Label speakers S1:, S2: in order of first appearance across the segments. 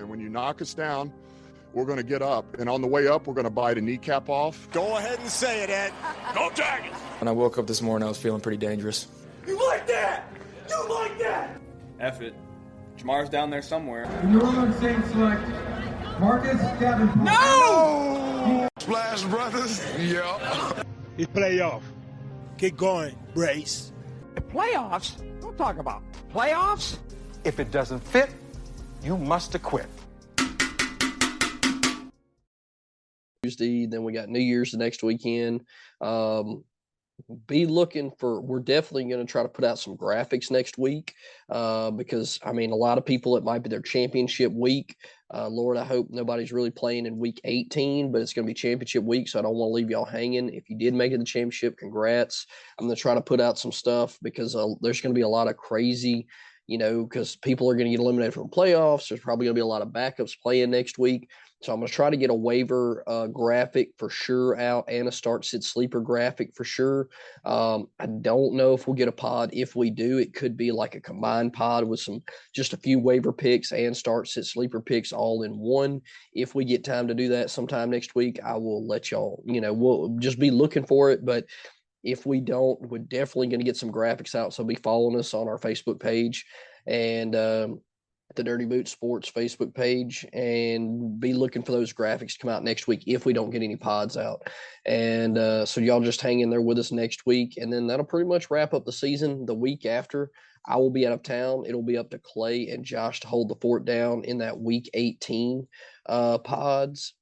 S1: And when you knock us down, we're going to get up. And on the way up, we're going to bite a kneecap off.
S2: Go ahead and say it, Ed. Go Tigers!
S3: When I woke up this morning, I was feeling pretty dangerous.
S2: You like that? You like that?
S4: F it. Jamar's down there somewhere.
S5: The New Orleans Saints select Marcus Davenport.
S2: No!
S1: Splash Brothers. Yeah.
S6: It's playoff. Keep going, Brace.
S7: The playoffs? Don't talk about playoffs.
S8: If it doesn't fit, you must acquit.
S9: Tuesday, then we got New Year's the next weekend. Be looking for, we're definitely going to try to put out some graphics next week because, I mean, a lot of people, it might be their championship week. Lord, I hope nobody's really playing in week 18, but it's going to be championship week, so I don't want to leave y'all hanging. If you did make it to the championship, congrats. I'm going to try to put out some stuff because there's going to be a lot of crazy, because people are going to get eliminated from the playoffs. There's probably going to be a lot of backups playing next week. So I'm going to try to get a waiver graphic for sure out and a start-sit-sleeper graphic for sure. I don't know if we'll get a pod. If we do, it could be like a combined pod with just a few waiver picks and start-sit-sleeper picks all in one. If we get time to do that sometime next week, I will let y'all, we'll just be looking for it. But if we don't, we're definitely going to get some graphics out. So be following us on our Facebook page and the Dirty Boot Sports Facebook page, and be looking for those graphics to come out next week if we don't get any pods out. And so y'all just hang in there with us next week, and then that'll pretty much wrap up the season. The week after, I will be out of town. It'll be up to Clay and Josh to hold the fort down in that week 18 pods.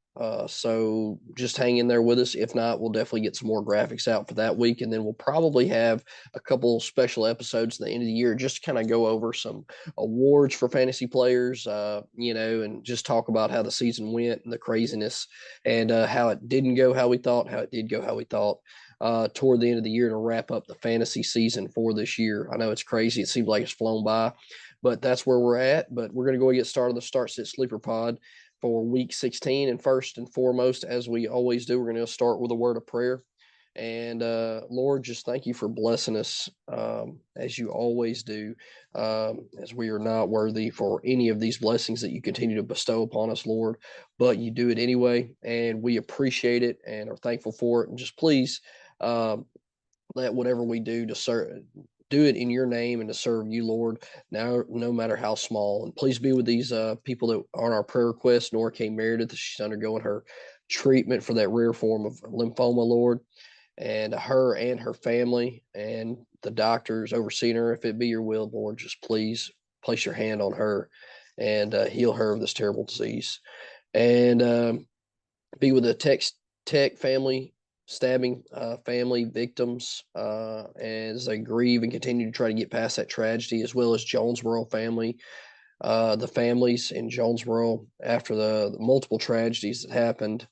S9: So just hang in there with us. If not, we'll definitely get some more graphics out for that week. And then we'll probably have a couple special episodes at the end of the year, just to kind of go over some awards for fantasy players, and just talk about how the season went and the craziness and how it didn't go how we thought, how it did go how we thought toward the end of the year to wrap up the fantasy season for this year. I know it's crazy. It seems like it's flown by, but that's where we're at. But we're going to go get started the Start Sit Sleeper pod for week 16. And first and foremost, as we always do, we're going to start with a word of prayer. And Lord, just thank you for blessing us as you always do, as we are not worthy for any of these blessings that you continue to bestow upon us, Lord, but you do it anyway. And we appreciate it and are thankful for it. And just please let whatever we do to serve, do it in your name and to serve you, Lord, now, no matter how small. And please be with these people that are on our prayer request. Nora K. Meredith, she's undergoing her treatment for that rare form of lymphoma, Lord, and her and her family and the doctors overseeing her. If it be your will, Lord, just please place your hand on her and heal her of this terrible disease. And be with the Tech family, stabbing family victims as they grieve and continue to try to get past that tragedy, as well as Jonesboro family, the families in Jonesboro after the multiple tragedies that happened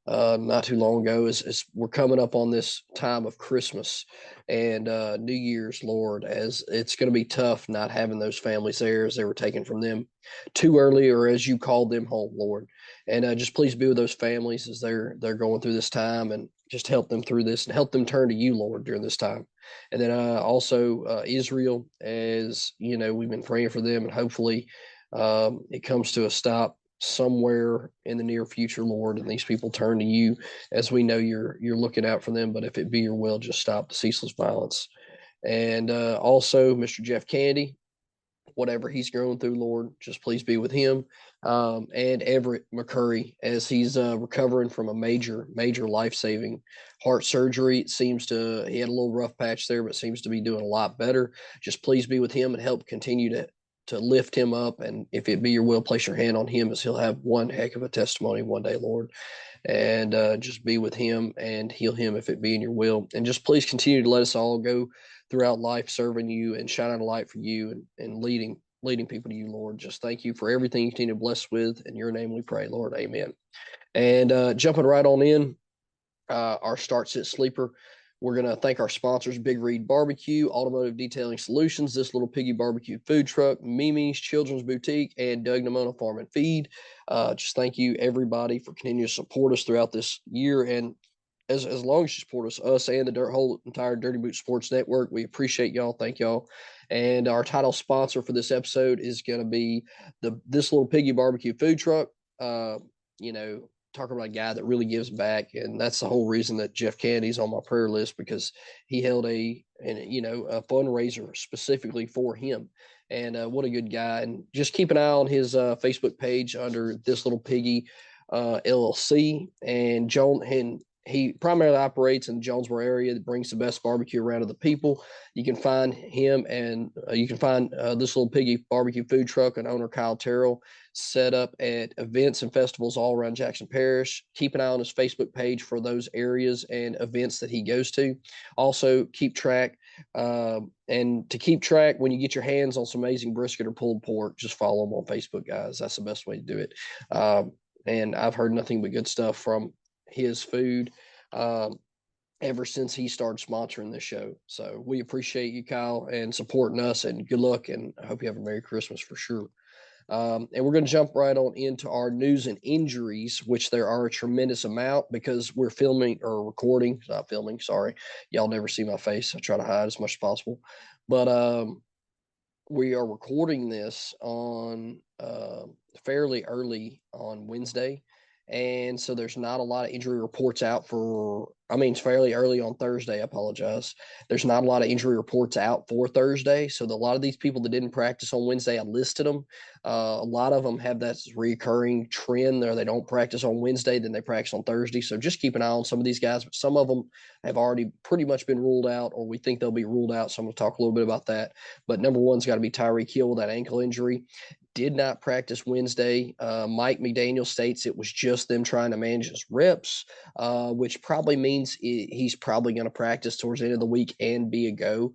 S9: not too long ago. As we're coming up on this time of Christmas and New Year's, Lord, as it's going to be tough not having those families there as they were taken from them too early, or as you called them home, Lord. And just please be with those families as they're going through this time, and just help them through this and help them turn to you, Lord, during this time. And then also Israel, as we've been praying for them, and hopefully it comes to a stop somewhere in the near future, Lord, and these people turn to you, as we know you're looking out for them. But if it be your will, just stop the ceaseless violence. And also Mr. Jeff Candy, whatever he's going through, Lord, just please be with him. And Everett McCurry, as he's recovering from a major life-saving heart surgery. It seems he had a little rough patch there, but seems to be doing a lot better. Just please be with him and help continue to lift him up. And if it be your will, place your hand on him, as he'll have one heck of a testimony one day, Lord. And just be with him and heal him if it be in your will. And just please continue to let us all go throughout life serving you and shining a light for you and leading people to you, Lord. Just thank you for everything you continue to bless with. In your name we pray, Lord. Amen. And jumping right on in, our Start Sit Sleeper, we're going to thank our sponsors: Big Reed BBQ, Automotive Detailing Solutions, This Little Piggy Barbecue Food Truck, Mimi's Children's Boutique, and Doug Namona Farm and Feed. Just thank you, everybody, for continuing to support us throughout this year, and as long as you support us and the whole entire Dirty Boot Sports Network. We appreciate y'all. Thank y'all. And our title sponsor for this episode is going to be This Little Piggy Barbecue Food Truck. Talking about a guy that really gives back, and that's the whole reason that Jeff Candy's on my prayer list, because he held a fundraiser specifically for him. And what a good guy. And just keep an eye on his Facebook page under This Little Piggy LLC. And he primarily operates in the Jonesboro area that brings the best barbecue around to the people. You can find him, and you can find This Little Piggy Barbecue Food Truck and owner Kyle Terrell set up at events and festivals all around Jackson Parish. Keep an eye on his Facebook page for those areas and events that he goes to. Also, keep track. And to keep track, when you get your hands on some amazing brisket or pulled pork, just follow him on Facebook, guys. That's the best way to do it. And I've heard nothing but good stuff from his food ever since he started sponsoring this show. So we appreciate you, Kyle, and supporting us, and good luck, and I hope you have a Merry Christmas for sure. And we're going to jump right on into our news and injuries, which there are a tremendous amount because we're not filming. Sorry. Y'all never see my face. I try to hide as much as possible, but, we are recording this on, fairly early on Wednesday. And so there's not a lot of injury reports out it's fairly early on Thursday. I apologize. There's not a lot of injury reports out for Thursday. So a lot of these people that didn't practice on Wednesday, I listed them. A lot of them have that recurring trend there. They don't practice on Wednesday, then they practice on Thursday. So just keep an eye on some of these guys, but some of them have already pretty much been ruled out, or we think they'll be ruled out. So I'm going to talk a little bit about that. But number one's got to be Tyreek Hill with that ankle injury. Did not practice Wednesday. Mike McDaniel states it was just them trying to manage his reps, which probably means he's probably going to practice towards the end of the week and be a go.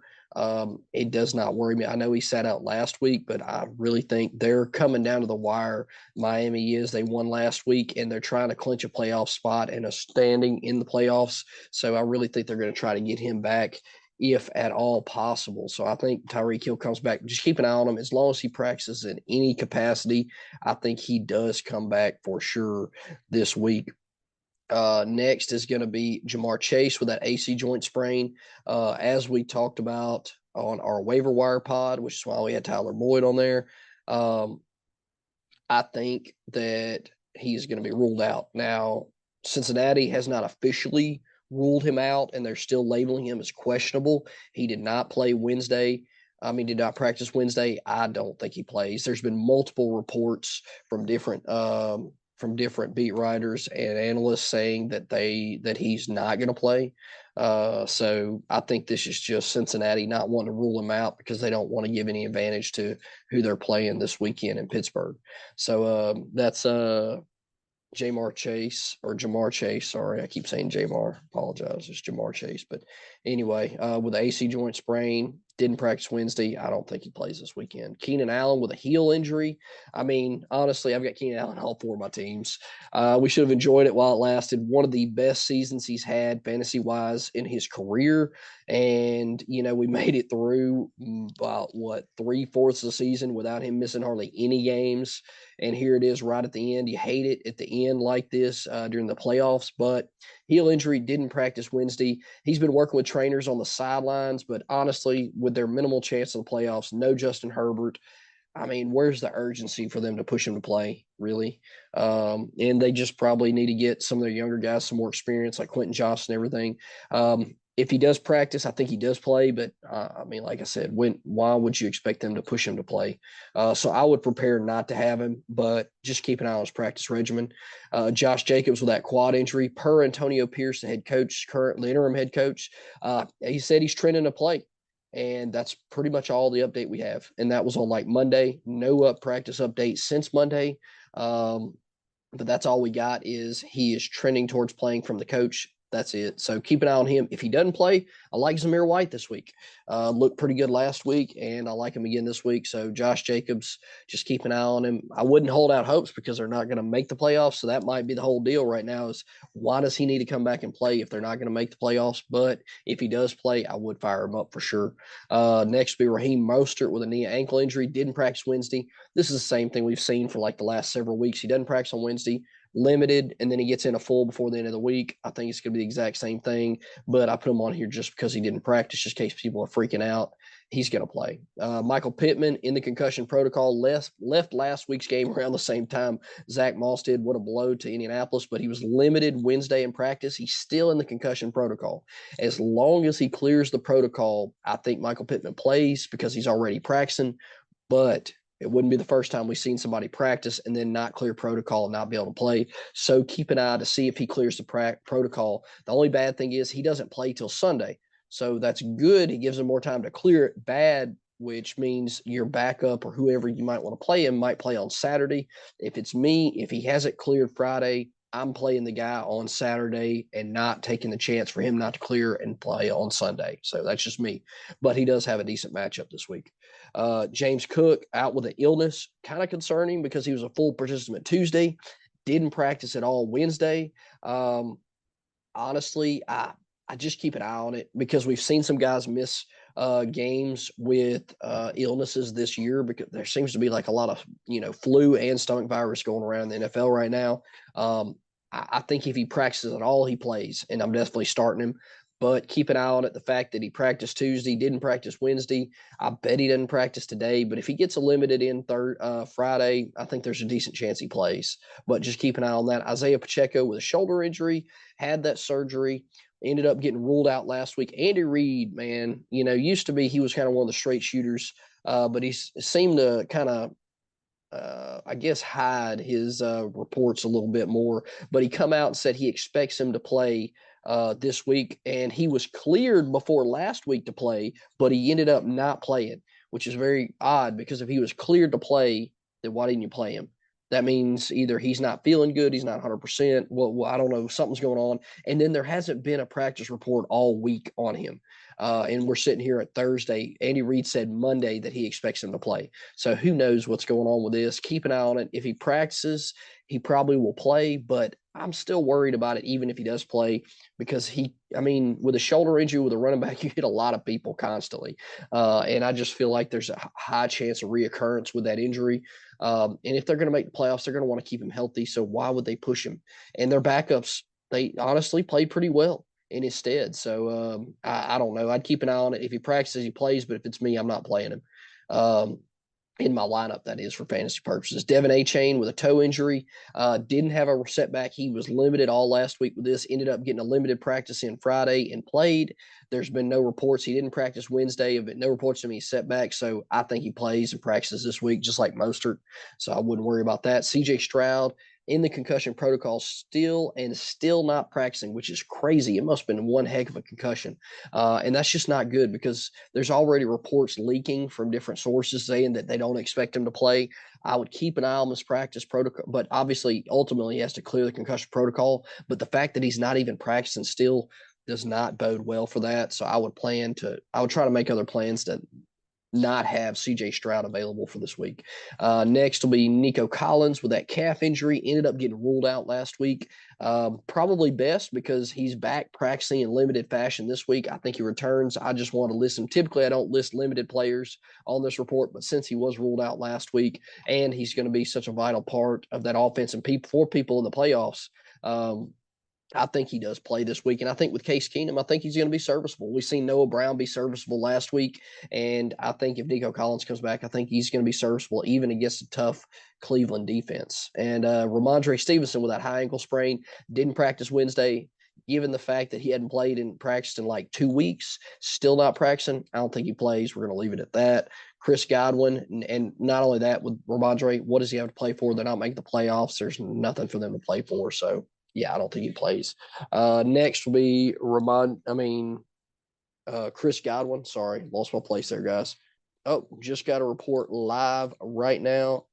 S9: It does not worry me. I know he sat out last week, but I really think they're coming down to the wire. Miami is. They won last week, and they're trying to clinch a playoff spot and a standing in the playoffs. So I really think they're going to try to get him back, if at all possible. So I think Tyreek Hill comes back. Just keep an eye on him. As long as he practices in any capacity, I think he does come back for sure this week. Next is going to be Jamar Chase with that AC joint sprain. As we talked about on our waiver wire pod, which is why we had Tyler Boyd on there, I think that he's going to be ruled out. Now, Cincinnati has not officially ruled him out, and they're still labeling him as questionable. He did not play Wednesday. Did not practice Wednesday. I don't think he plays. There's been multiple reports from different beat writers and analysts saying that he's not going to play. So I think this is just Cincinnati not wanting to rule him out because they don't want to give any advantage to who they're playing this weekend in Pittsburgh. So that's Jamar Chase. Sorry, I keep saying Jamar. Apologize. It's Jamar Chase. But anyway, with the AC joint sprain, didn't practice Wednesday. I don't think he plays this weekend. Keenan Allen with a heel injury. Honestly, I've got Keenan Allen on all four of my teams. We should have enjoyed it while it lasted. One of the best seasons he's had fantasy-wise in his career. And, we made it through about, 3/4 of the season without him missing hardly any games. And here it is right at the end. You hate it at the end like this during the playoffs. But heel injury, didn't practice Wednesday. He's been working with trainers on the sidelines. But honestly, with their minimal chance of the playoffs, no Justin Herbert, where's the urgency for them to push him to play, really? And they just probably need to get some of their younger guys some more experience, like Quentin Johnson and everything. If he does practice, I think he does play. But, like I said, why would you expect them to push him to play? So I would prepare not to have him, but just keep an eye on his practice regimen. Josh Jacobs with that quad injury. Per Antonio Pierce, the head coach, currently interim head coach, he said he's trending to play. And that's pretty much all the update we have. And that was on Monday. No practice update since Monday. But that's all we got is he is trending towards playing from the coach. That's it. So keep an eye on him. If he doesn't play, I like Zamir White this week. Looked pretty good last week, and I like him again this week. So Josh Jacobs, just keep an eye on him. I wouldn't hold out hopes because they're not going to make the playoffs. So that might be the whole deal right now is why does he need to come back and play if they're not going to make the playoffs? But if he does play, I would fire him up for sure. Next will be Raheem Mostert with a knee ankle injury. Didn't practice Wednesday. This is the same thing we've seen for the last several weeks. He doesn't practice on Wednesday. limited, and then he gets in a full before the end of the week. I think it's going to be the exact same thing, but I put him on here just because he didn't practice, just in case people are freaking out. He's going to play. Michael Pittman in the concussion protocol left last week's game around the same time Zach Moss did. What a blow to Indianapolis, but he was limited Wednesday in practice. He's still in the concussion protocol. As long as he clears the protocol, I think Michael Pittman plays because he's already practicing, but it wouldn't be the first time we've seen somebody practice and then not clear protocol and not be able to play. So keep an eye to see if he clears the protocol. The only bad thing is he doesn't play till Sunday. So that's good. He gives him more time to clear it. Bad, which means your backup or whoever you might want to play him might play on Saturday. If it's me, if he has it cleared Friday, I'm playing the guy on Saturday and not taking the chance for him not to clear and play on Sunday. So that's just me. But he does have a decent matchup this week. James Cook out with an illness, kind of concerning because he was a full participant Tuesday, didn't practice at all Wednesday. Honestly, I just keep an eye on it because we've seen some guys miss games with illnesses this year because there seems to be like a lot of, flu and stomach virus going around in the NFL right now. I think if he practices at all, he plays, and I'm definitely starting him. But keep an eye on it. The fact that he practiced Tuesday, didn't practice Wednesday, I bet he doesn't practice today. But if he gets a limited in Friday, I think there's a decent chance he plays. But just keep an eye on that. Isaiah Pacheco with a shoulder injury, had that surgery, ended up getting ruled out last week. Andy Reid, man, used to be he was kind of one of the straight shooters, but he seemed to kind of hide his reports a little bit more. But he come out and said he expects him to play this week, and he was cleared before last week to play, but he ended up not playing, which is very odd because if he was cleared to play, then why didn't you play him? That means either he's not feeling good, he's not 100%. Well, I don't know, something's going on. And then there hasn't been a practice report all week on him. And we're sitting here at Thursday. Andy Reid said Monday that he expects him to play. So who knows what's going on with this? Keep an eye on it. If he practices, he probably will play, but I'm still worried about it, even if he does play, because with a shoulder injury with a running back, you hit a lot of people constantly. And I just feel like there's a high chance of reoccurrence with that injury. And if they're going to make the playoffs, they're going to want to keep him healthy. So why would they push him? And their backups, they honestly played pretty well in his stead. So I don't know. I'd keep an eye on it. If he practices, he plays. But if it's me, I'm not playing him. In my lineup, that is, for fantasy purposes. Devin Achane with a toe injury, didn't have a setback. He was limited all last week with this, ended up getting a limited practice in Friday and played. There's been no reports. He didn't practice Wednesday, but no reports of any setback. So I think he plays and practices this week, just like Mostert. So I wouldn't worry about that. CJ Stroud in the concussion protocol still not practicing, which is crazy. It must have been one heck of a concussion. And that's just not good because there's already reports leaking from different sources saying that they don't expect him to play. I would keep an eye on this practice protocol, but obviously, ultimately, he has to clear the concussion protocol. But the fact that he's not even practicing still does not bode well for that. So I would try to make other plans to not have CJ Stroud available for this week. Next will be Nico Collins with that calf injury. Ended up getting ruled out last week. Probably best because he's back practicing in limited fashion this week. I think he returns. I just want to list him. Typically, I don't list limited players on this report, but since he was ruled out last week and he's going to be such a vital part of that offense and for people in the playoffs, I think he does play this week. And I think with Case Keenum, I think he's going to be serviceable. We've seen Noah Brown be serviceable last week. And I think if Nico Collins comes back, I think he's going to be serviceable even against a tough Cleveland defense. And Ramondre Stevenson with that high ankle sprain didn't practice Wednesday. Given the fact that he hadn't played and practiced in like 2 weeks, still not practicing, I don't think he plays. We're going to leave it at that. Chris Godwin, and not only that with Ramondre, what does he have to play for? They're not making the playoffs. There's nothing for them to play for. So, yeah, I don't think he plays. Next will be Chris Godwin. Sorry, lost my place there, guys. Oh, just got a report live right now.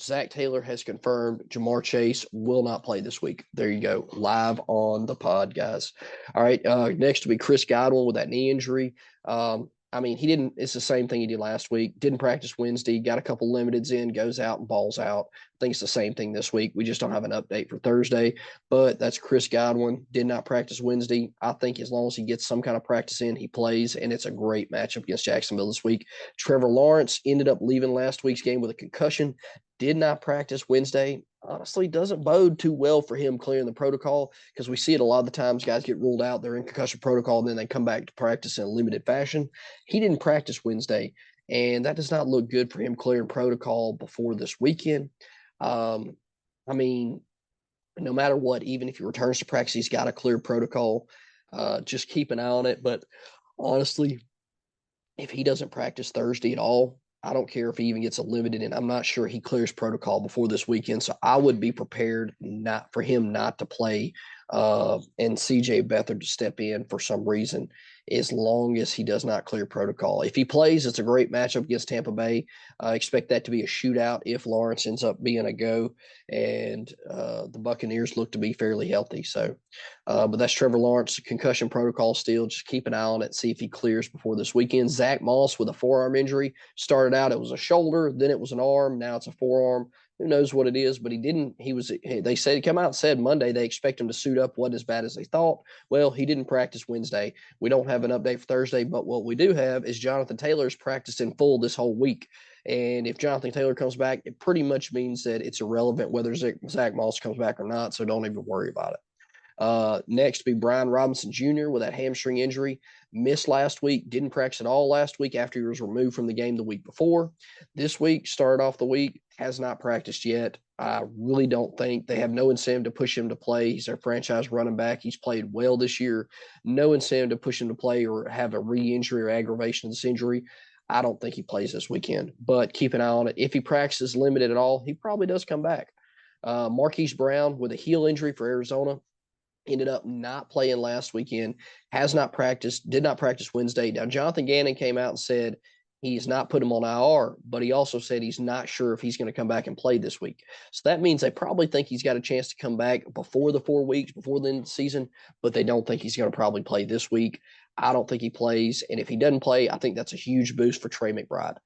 S9: Zach Taylor has confirmed Jamar Chase will not play this week. There you go, live on the pod, guys. All right, next will be Chris Godwin with that knee injury. It's the same thing he did last week. Didn't practice Wednesday, got a couple limiteds in, goes out and balls out. I think it's the same thing this week. We just don't have an update for Thursday, but that's Chris Godwin. Did not practice Wednesday. I think as long as he gets some kind of practice in, he plays, and it's a great matchup against Jacksonville this week. Trevor Lawrence ended up leaving last week's game with a concussion. did not practice Wednesday. Honestly, doesn't bode too well for him clearing the protocol, because we see it a lot of the times. Guys get ruled out, they're in concussion protocol, and then they come back to practice in a limited fashion. He didn't practice Wednesday, and that does not look good for him clearing protocol before this weekend. I mean, no matter what, even if he returns to practice, he's got a clear protocol. Just keep an eye on it. But honestly, if he doesn't practice Thursday at all, I don't care if he even gets a limited, and I'm not sure he clears protocol before this weekend. So I would be prepared not for him not to play and CJ Beathard to step in for some reason, as long as he does not clear protocol. If he plays, it's a great matchup against Tampa Bay. I expect that to be a shootout if Lawrence ends up being a go, and the Buccaneers look to be fairly healthy. So, but that's Trevor Lawrence, concussion protocol still. Just keep an eye on it, see if he clears before this weekend. Zach Moss with a forearm injury. Started out, it was a shoulder, then it was an arm, now it's a forearm. Who knows what it is, but they said, come out and said Monday they expect him to suit up. Wasn't as bad as they thought. Well, he didn't practice Wednesday. We don't have an update for Thursday, but what we do have is Jonathan Taylor's practiced in full this whole week. And if Jonathan Taylor comes back, it pretty much means that it's irrelevant whether Zach Moss comes back or not, so don't even worry about it. Next be Brian Robinson Jr. with that hamstring injury. Missed last week, didn't practice at all last week after he was removed from the game the week before. This week, started off the week, has not practiced yet. I really don't think they have no incentive to push him to play. He's their franchise running back. He's played well this year. No incentive to push him to play or have a re-injury or aggravation of this injury. I don't think he plays this weekend, but keep an eye on it. If he practices limited at all, he probably does come back. Marquise Brown with a heel injury for Arizona. Ended up not playing last weekend, has not practiced, did not practice Wednesday. Now, Jonathan Gannon came out and said he's not put him on IR, but he also said he's not sure if he's going to come back and play this week. So that means they probably think he's got a chance to come back before the 4 weeks, before the end of the season, but they don't think he's going to probably play this week. I don't think he plays, and if he doesn't play, I think that's a huge boost for Trey McBride.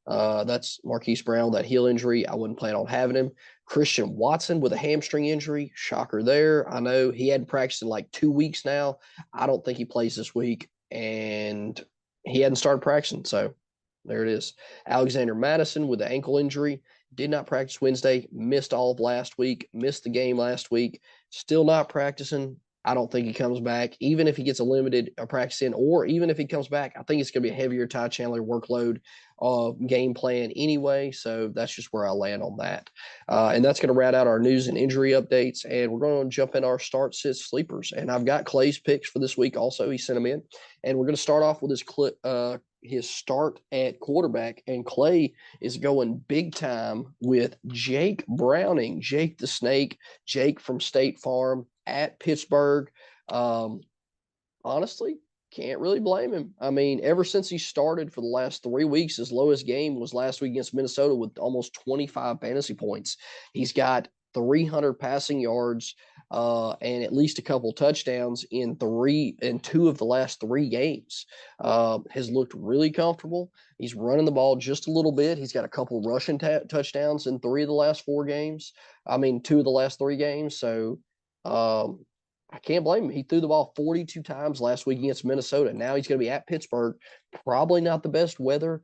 S9: That's Marquise Brown, that heel injury. I wouldn't plan on having him. Christian Watson with a hamstring injury. Shocker there. I know he hadn't practiced in like 2 weeks now. I don't think he plays this week, and he hadn't started practicing. So there it is. Alexander Madison with the ankle injury. Did not practice Wednesday. Missed all of last week. Missed the game last week. Still not practicing. I don't think he comes back, even if he gets a limited practice in, or even if he comes back. I think it's going to be a heavier Ty Chandler workload game plan anyway. So that's just where I land on that. And that's going to round out our news and injury updates. And we're going to jump in our start, sit, sleepers. And I've got Clay's picks for this week also. He sent them in. And we're going to start off with his start at quarterback. And Clay is going big time with Jake Browning, Jake the Snake, Jake from State Farm at Pittsburgh. Honestly, can't really blame him. I mean, ever since he started for the last 3 weeks, his lowest game was last week against Minnesota with almost 25 fantasy points. He's got 300 passing yards and at least a couple touchdowns in 2 of the last 3 games. Has looked really comfortable. He's running the ball just a little bit. He's got a couple rushing touchdowns in 3 of the last 4 games. 2 of the last 3 games. So I can't blame him. He threw the ball 42 times last week against Minnesota. Now he's going to be at Pittsburgh. Probably not the best weather.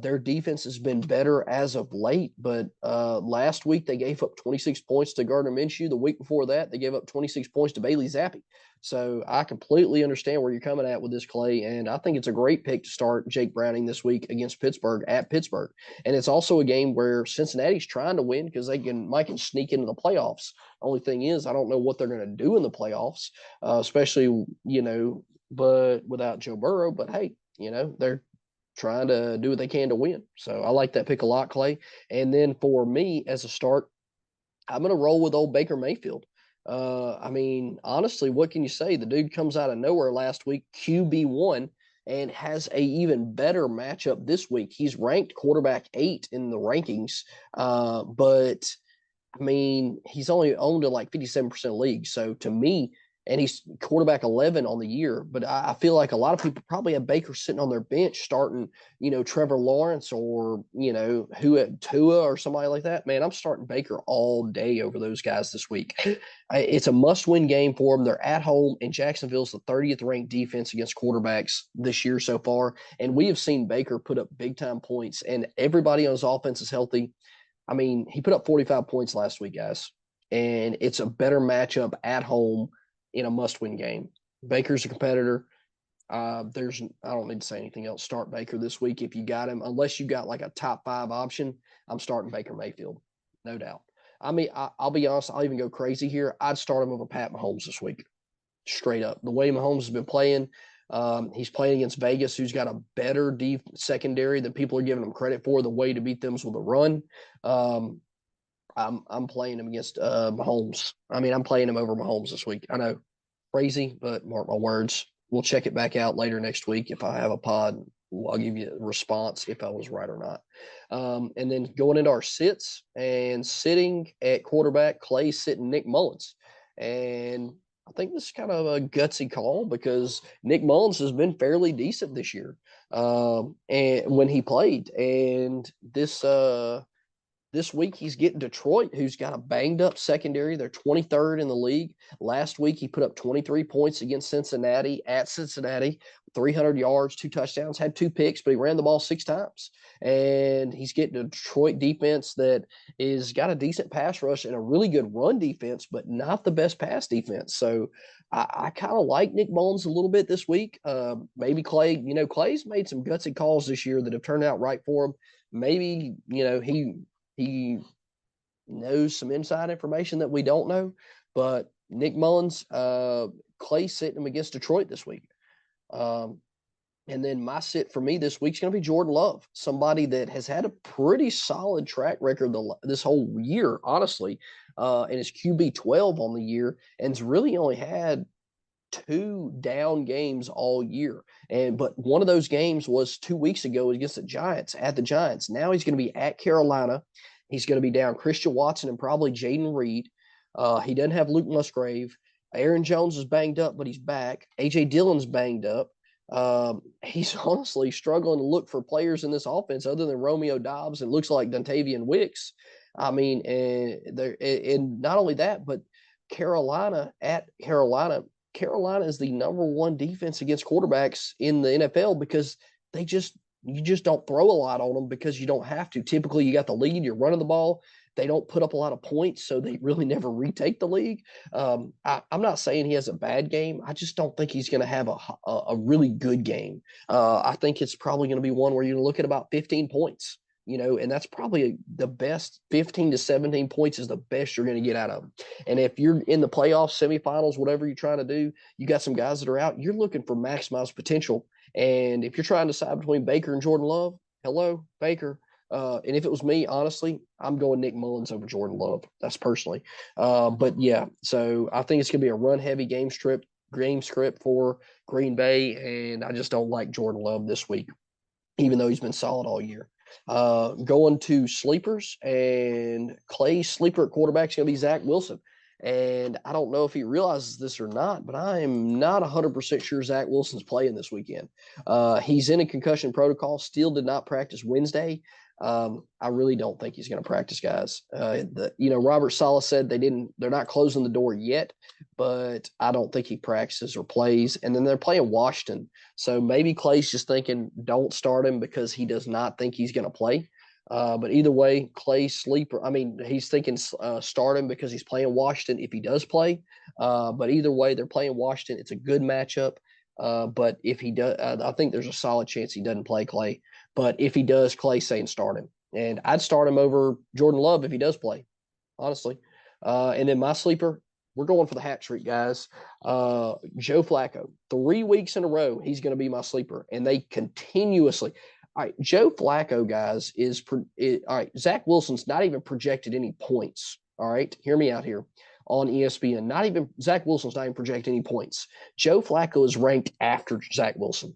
S9: Their defense has been better as of late, but last week they gave up 26 points to Gardner Minshew. The week before that, they gave up 26 points to Bailey Zappi. So I completely understand where you're coming at with this, Clay, and I think it's a great pick to start Jake Browning this week against Pittsburgh at Pittsburgh. And it's also a game where Cincinnati's trying to win because they might can sneak into the playoffs. Only thing is, I don't know what they're going to do in the playoffs, especially, but without Joe Burrow. But hey, they're trying to do what they can to win. So I like that pick a lot, Clay. And then for me as a start, I'm going to roll with old Baker Mayfield. Honestly, what can you say? The dude comes out of nowhere last week, QB1, and has a even better matchup this week. He's ranked quarterback 8 in the rankings, but he's only owned in like 57% of leagues. So to me, and he's quarterback 11 on the year. But I feel like a lot of people probably have Baker sitting on their bench starting, Trevor Lawrence or, who at Tua or somebody like that. Man, I'm starting Baker all day over those guys this week. It's a must-win game for them. They're at home, and Jacksonville's the 30th ranked defense against quarterbacks this year so far. And we have seen Baker put up big-time points, and everybody on his offense is healthy. I mean, he put up 45 points last week, guys, and it's a better matchup at home in a must-win game. Baker's a competitor. I don't need to say anything else. Start Baker this week if you got him. Unless you got like a top 5 option, I'm starting Baker Mayfield, no doubt. I mean, I'll be honest. I'll even go crazy here. I'd start him over Pat Mahomes this week, straight up. The way Mahomes has been playing, he's playing against Vegas, who's got a better deep secondary than people are giving him credit for. The way to beat them is with a run. I'm playing him against Mahomes. I mean, I'm playing him over Mahomes this week. I know, crazy, but mark my words. We'll check it back out later next week. If I have a pod, I'll give you a response if I was right or not. And then going into our sits and sitting at quarterback, Clay sitting Nick Mullins. And I think this is kind of a gutsy call because Nick Mullins has been fairly decent this year and when he played. And this week, he's getting Detroit, who's got a banged-up secondary. They're 23rd in the league. Last week, he put up 23 points against Cincinnati, at Cincinnati, 300 yards, 2 touchdowns, had 2 picks, but he ran the ball 6 times. And he's getting a Detroit defense that is got a decent pass rush and a really good run defense, but not the best pass defense. So I kind of like Nick Mullins a little bit this week. Maybe Clay, Clay's made some gutsy calls this year that have turned out right for him. Maybe, he knows some inside information that we don't know, but Nick Mullins, Clay sitting him against Detroit this week. And then my sit for me this week is going to be Jordan Love, somebody that has had a pretty solid track record this whole year, honestly, and is QB 12 on the year, and has really only had 2 down games all year. But one of those games was 2 weeks ago against the Giants, at the Giants. Now he's going to be at Carolina. He's going to be down Christian Watson and probably Jaden Reed. He doesn't have Luke Musgrave. Aaron Jones is banged up, but he's back. A.J. Dillon's banged up. He's honestly struggling to look for players in this offense other than Romeo Doubs, and looks like Dontavian Wicks. I mean, and not only that, but Carolina is the number 1 defense against quarterbacks in the NFL because you just don't throw a lot on them because you don't have to. Typically, you got the lead, you're running the ball. They don't put up a lot of points, so they really never retake the league. I'm not saying he has a bad game. I just don't think he's going to have a really good game. I think it's probably going to be one where you look at about 15 points, and that's probably the best. 15 to 17 points is the best you're going to get out of him. And if you're in the playoffs, semifinals, whatever you're trying to do, you got some guys that are out, you're looking for maximized potential. And if you're trying to decide between Baker and Jordan Love, hello, Baker. And if it was me, honestly, I'm going Nick Mullins over Jordan Love. That's personally. But yeah, so I think it's going to be a run-heavy game script for Green Bay, and I just don't like Jordan Love this week, even though he's been solid all year. Going to sleepers, and Clay's sleeper at quarterback is going to be Zach Wilson. And I don't know if he realizes this or not, but I am not 100% sure Zach Wilson's playing this weekend. He's in a concussion protocol, still did not practice Wednesday. I really don't think he's going to practice, guys. Robert Saleh said they're not closing the door yet, but I don't think he practices or plays. And then they're playing Washington. So maybe Clay's just thinking, don't start him because he does not think he's going to play. But either way, Clay's sleeper. I mean, he's thinking start him because he's playing Washington if he does play. But either way, they're playing Washington. It's a good matchup. But if he does, I think there's a solid chance he doesn't play Clay. But if he does, Clay's saying start him. And I'd start him over Jordan Love if he does play, honestly. And then my sleeper, we're going for the hat trick, guys. Joe Flacco, 3 weeks in a row, he's going to be my sleeper. And they continuously – all right, Joe Flacco, guys, all right, Zach Wilson's not even projected any points. All right, hear me out here on ESPN. Zach Wilson's not even projected any points. Joe Flacco is ranked after Zach Wilson.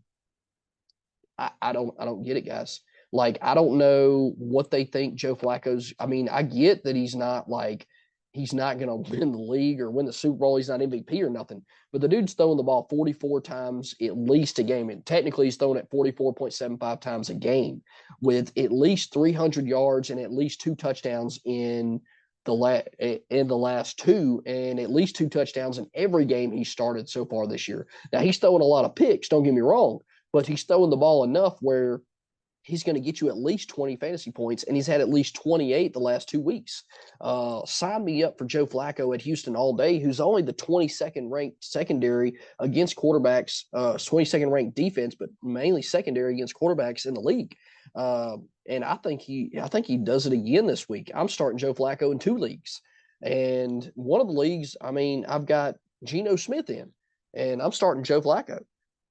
S9: I don't get it, guys. Like, I don't know what they think Joe Flacco's. I mean, I get that he's not going to win the league or win the Super Bowl. He's not MVP or nothing. But the dude's throwing the ball 44 times at least a game. And technically, he's throwing it 44.75 times a game with at least 300 yards and at least 2 touchdowns in the last 2, and at least 2 touchdowns in every game he started so far this year. Now, he's throwing a lot of picks, don't get me wrong, but he's throwing the ball enough where he's going to get you at least 20 fantasy points, and he's had at least 28 the last 2 weeks. Sign me up for Joe Flacco at Houston all day, who's only the 22nd ranked secondary against quarterbacks, 22nd ranked defense, but mainly secondary against quarterbacks in the league. And I think he does it again this week. I'm starting Joe Flacco in 2 leagues, and one of the leagues, I mean, I've got Geno Smith in, and I'm starting Joe Flacco.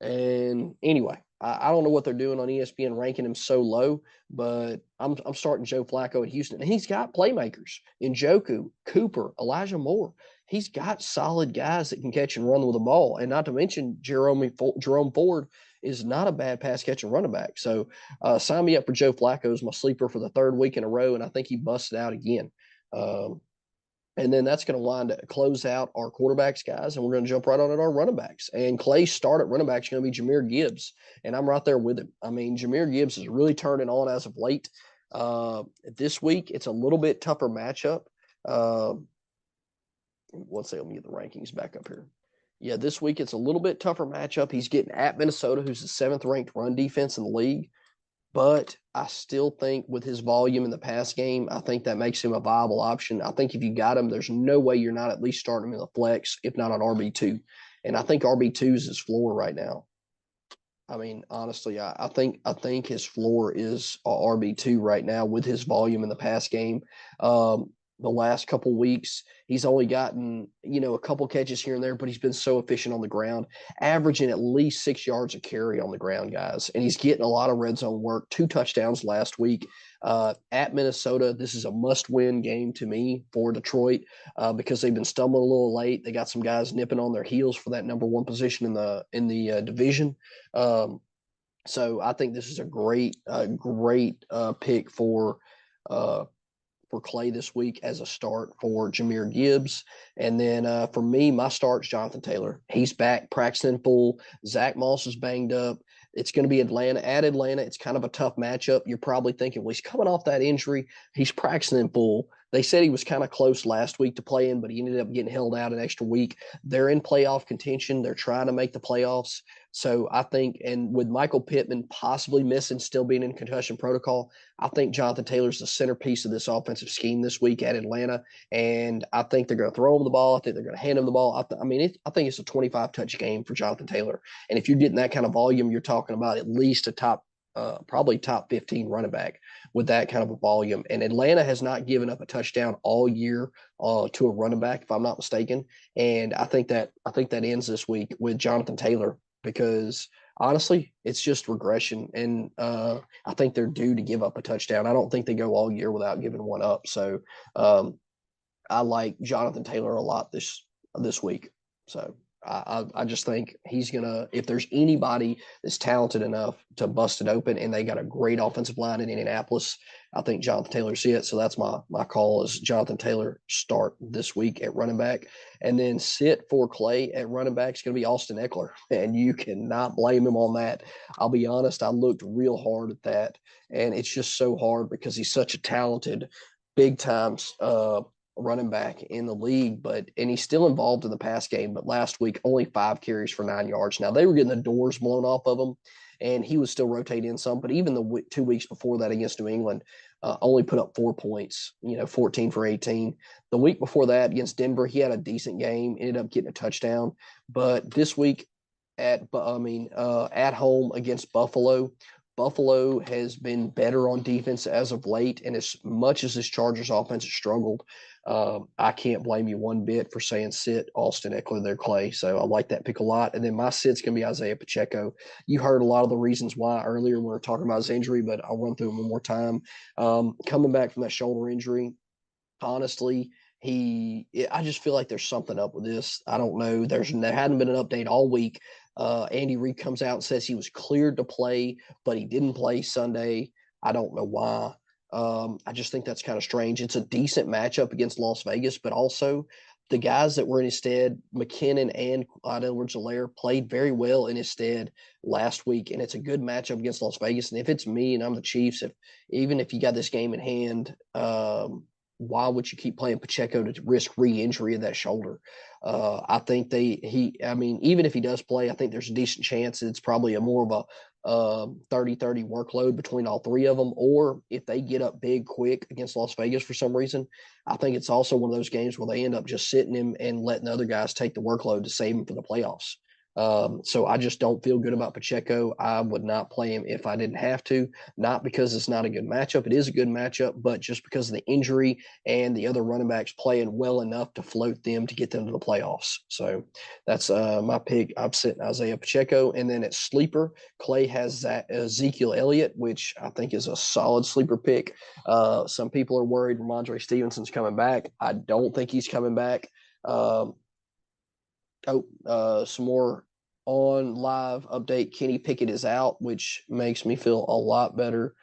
S9: And anyway, I don't know what they're doing on ESPN ranking him so low, but I'm starting Joe Flacco at Houston. And he's got playmakers in Njoku, Cooper, Elijah Moore. He's got solid guys that can catch and run with the ball. And not to mention Jerome Ford is not a bad pass catching running back. So sign me up for Joe Flacco as my sleeper for the 3rd week in a row, and I think he busted out again. And then that's going to close out our quarterbacks, guys, and we're going to jump right on at our running backs. And Clay's start at running back is going to be Jahmyr Gibbs, and I'm right there with him. I mean, Jahmyr Gibbs is really turning on as of late. This week, it's a little bit tougher matchup. Let's see, let me get the rankings back up here. Yeah, this week it's a little bit tougher matchup. He's getting at Minnesota, who's the 7th-ranked run defense in the league. But I still think with his volume in the pass game, I think that makes him a viable option. I think if you got him, there's no way you're not at least starting him in the flex, if not on RB2. And I think RB2 is his floor right now. I mean, honestly, I think his floor is RB2 right now with his volume in the pass game. The last couple weeks, he's only gotten, a couple catches here and there, but he's been so efficient on the ground, averaging at least 6 yards a carry on the ground, guys. And he's getting a lot of red zone work, 2 touchdowns last week. At Minnesota, this is a must-win game to me for Detroit because they've been stumbling a little late. They got some guys nipping on their heels for that number 1 position in the division. So I think this is a great pick for Clay this week as a start for Jahmyr Gibbs. And then for me, my start's Jonathan Taylor. He's back practicing full. Zach Moss is banged up. It's going to be Atlanta. At Atlanta, it's kind of a tough matchup. You're probably thinking, well, he's coming off that injury. He's practicing in full. They said he was kind of close last week to playing, but he ended up getting held out an extra week. They're in playoff contention. They're trying to make the playoffs. So I think, and with Michael Pittman possibly missing, still being in concussion protocol, I think Jonathan Taylor's the centerpiece of this offensive scheme this week at Atlanta. And I think they're going to throw him the ball. I think they're going to hand him the ball. I think it's a 25-touch game for Jonathan Taylor. And if you're getting that kind of volume, you're talking about at least a probably top 15 running back with that kind of a volume. And Atlanta has not given up a touchdown all year to a running back, if I'm not mistaken. And I think that ends this week with Jonathan Taylor, because honestly, it's just regression. And I think they're due to give up a touchdown. I don't think they go all year without giving one up. So I like Jonathan Taylor a lot this week. So I just think he's going to, if there's anybody that's talented enough to bust it open, and they got a great offensive line in Indianapolis, I think Jonathan Taylor's it. So that's my call is Jonathan Taylor start this week at running back. And then sit for Clay at running back is going to be Austin Eckler. And you cannot blame him on that. I'll be honest, I looked real hard at that. And it's just so hard because he's such a talented, big times running back in the league, and he's still involved in the pass game. But last week, only 5 carries for 9 yards. Now, they were getting the doors blown off of him, and he was still rotating in some. But even the 2 weeks before that against New England, only put up 4 points, 14 for 18. The week before that against Denver, he had a decent game, ended up getting a touchdown. But this week at home against Buffalo has been better on defense as of late. And as much as this Chargers offense has struggled, I can't blame you one bit for saying sit Austin Eckler there, Clay. So I like that pick a lot. And then my sit's going to be Isaiah Pacheco. You heard a lot of the reasons why earlier when we were talking about his injury, but I'll run through them one more time. Coming back from that shoulder injury, honestly, I just feel like there's something up with this. I don't know. There hadn't been an update all week. Andy Reid comes out and says he was cleared to play, but he didn't play Sunday. I don't know why. I just think that's kind of strange. It's a decent matchup against Las Vegas, but also the guys that were in his stead, McKinnon and Clyde Edwards-Helaire, played very well in his stead last week, and it's a good matchup against Las Vegas. And if it's me and I'm the Chiefs, even if you got this game in hand, why would you keep playing Pacheco to risk re-injury of that shoulder? I think even if he does play, I think there's a decent chance it's probably a more of a 30-30 workload between all three of them, or if they get up big quick against Las Vegas for some reason, I think it's also one of those games where they end up just sitting him and letting the other guys take the workload to save him for the playoffs. So I just don't feel good about Pacheco. I would not play him if I didn't have to, not because it's not a good matchup. It is a good matchup, but just because of the injury and the other running backs playing well enough to float them to get them to the playoffs. So that's my pick. I'm sitting Isaiah Pacheco. And then at sleeper, Clay has that Ezekiel Elliott, which I think is a solid sleeper pick. Some people are worried Ramondre Stevenson's coming back. I don't think he's coming back. Some more on live update. Kenny Pickett is out, which makes me feel a lot better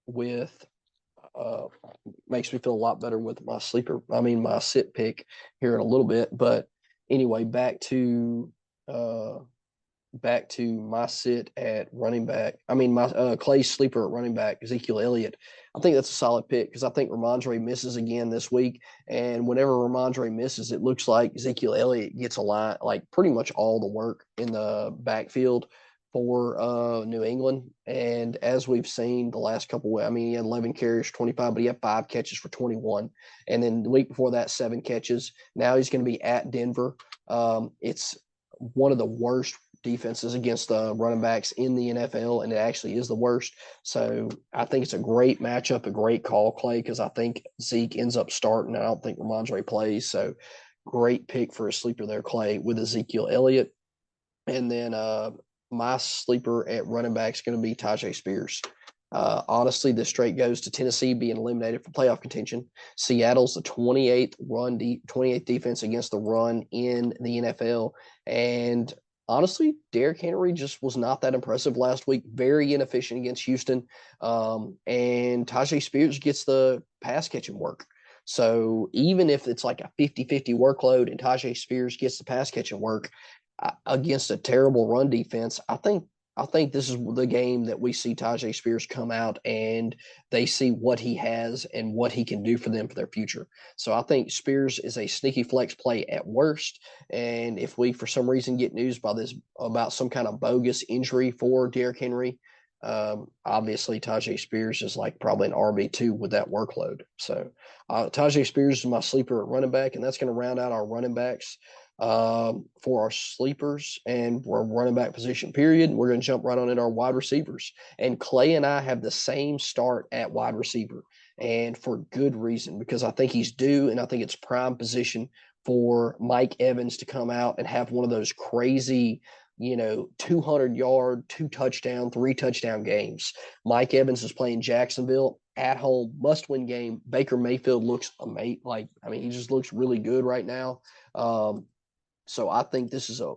S9: with my sleeper. I mean, my sit pick here in a little bit. But anyway, back to my sit at running back. I mean, my Clay's sleeper at running back, Ezekiel Elliott. I think that's a solid pick because I think Ramondre misses again this week. And whenever Ramondre misses, it looks like Ezekiel Elliott gets a line, like pretty much all the work in the backfield for New England. And as we've seen the last couple, I mean, he had 11 carries, 25, but he had 5 catches for 21. And then the week before that, 7 catches. Now he's going to be at Denver. It's one of the worst defenses against the running backs in the NFL, and it actually is the worst. So I think it's a great matchup, a great call, Clay, because I think Zeke ends up starting. I don't think Ramondre plays. So great pick for a sleeper there, Clay, with Ezekiel Elliott. And then my sleeper at running back is going to be Tajay Spears. Honestly, this straight goes to Tennessee being eliminated for playoff contention. Seattle's the 28th defense against the run in the NFL. And honestly, Derrick Henry just was not that impressive last week. Very inefficient against Houston. And Tajay Spears gets the pass catching work. So even if it's like a 50-50 workload and Tajay Spears gets the pass catching work against a terrible run defense, I think this is the game that we see Tajay Spears come out and they see what he has and what he can do for them for their future. So I think Spears is a sneaky flex play at worst. And if we, for some reason, get news about some kind of bogus injury for Derrick Henry, obviously Tajay Spears is like probably an RB2 with that workload. So Tajay Spears is my sleeper at running back, and that's going to round out our running backs for our sleepers and our running back position, period. We're going to jump right on into our wide receivers. And Clay and I have the same start at wide receiver, and for good reason, because I think he's due, and I think it's prime position for Mike Evans to come out and have one of those crazy, 200-yard, 2-touchdown, 3-touchdown games. Mike Evans is playing Jacksonville at home, must-win game. Baker Mayfield looks amazing. He just looks really good right now. So I think this is a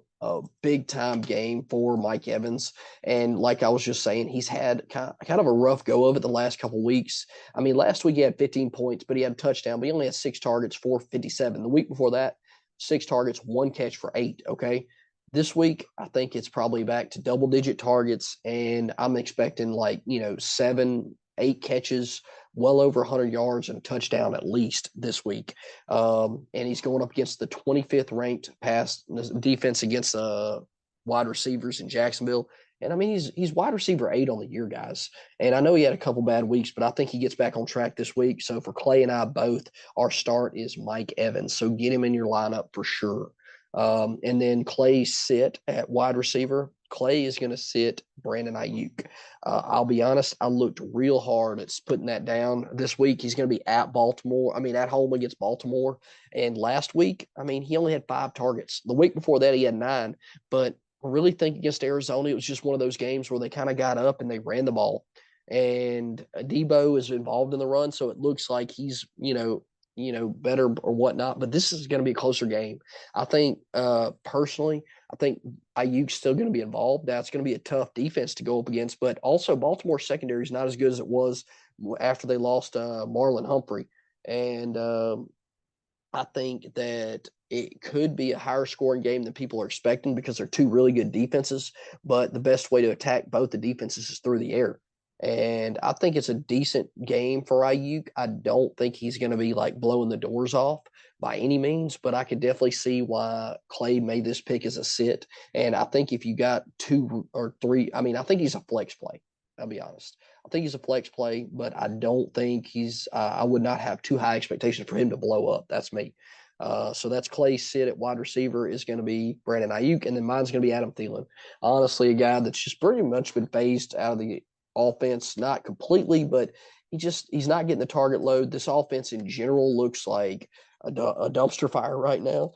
S9: big-time game for Mike Evans. And like I was just saying, he's had kind of a rough go of it the last couple of weeks. I mean, last week he had 15 points, but he had a touchdown. But he only had 6 targets, 457. The week before that, 6 targets, 1 catch for 8, okay? This week, I think it's probably back to double-digit targets, and I'm expecting 7, 8 catches, well over 100 yards and a touchdown at least this week. And he's going up against the 25th ranked pass defense against wide receivers in Jacksonville. And I mean, he's wide receiver 8 on the year, guys. And I know he had a couple bad weeks, but I think he gets back on track this week. So for Clay and I both, our start is Mike Evans. So get him in your lineup for sure. And then Clay sit at wide receiver. Clay is going to sit Brandon Ayuk. I'll be honest, I looked real hard at putting that down this week. He's going to be at home against Baltimore. And last week, he only had 5 targets. The week before that, he had 9. But I really think against Arizona, it was just one of those games where they kind of got up and they ran the ball. And Debo is involved in the run, so it looks like he's, better or whatnot, but this is going to be a closer game. I think, personally, I think Ayuk's still going to be involved. That's going to be a tough defense to go up against, but also Baltimore secondary is not as good as it was after they lost Marlon Humphrey. And I think that it could be a higher scoring game than people are expecting because they're 2 really good defenses, but the best way to attack both the defenses is through the air. And I think it's a decent game for Ayuk. I don't think he's going to be like blowing the doors off by any means, but I could definitely see why Clay made this pick as a sit. And I think if you got 2 or 3, I mean, I think he's a flex play. I'll be honest. I think he's a flex play, but I don't think he's. I would not have too high expectations for him to blow up. That's me. So that's Clay's sit at wide receiver is going to be Brandon Ayuk, and then mine's going to be Adam Thielen. Honestly, a guy that's just pretty much been phased out of the offense, not completely, but he's not getting the target load. This offense in general looks like a dumpster fire right now,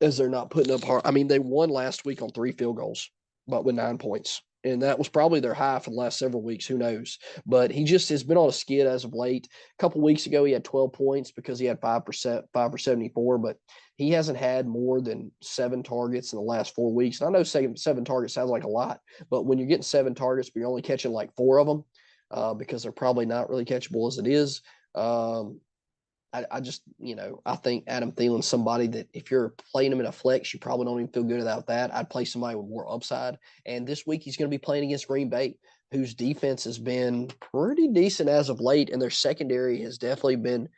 S9: as they're not putting up hard. I mean, they won last week on 3 field goals, but with 9 points. And that was probably their high for the last several weeks. Who knows? But he just has been on a skid as of late. A couple weeks ago, he had 12 points because he had 5 for 74, but he hasn't had more than 7 targets in the last 4 weeks. And I know 7 targets sounds like a lot, but when you're getting 7 targets, but you're only catching like 4 of them because they're probably not really catchable as it is, I just, I think Adam Thielen's somebody that if you're playing him in a flex, you probably don't even feel good about that. I'd play somebody with more upside. And this week he's going to be playing against Green Bay, whose defense has been pretty decent as of late, and their secondary has definitely been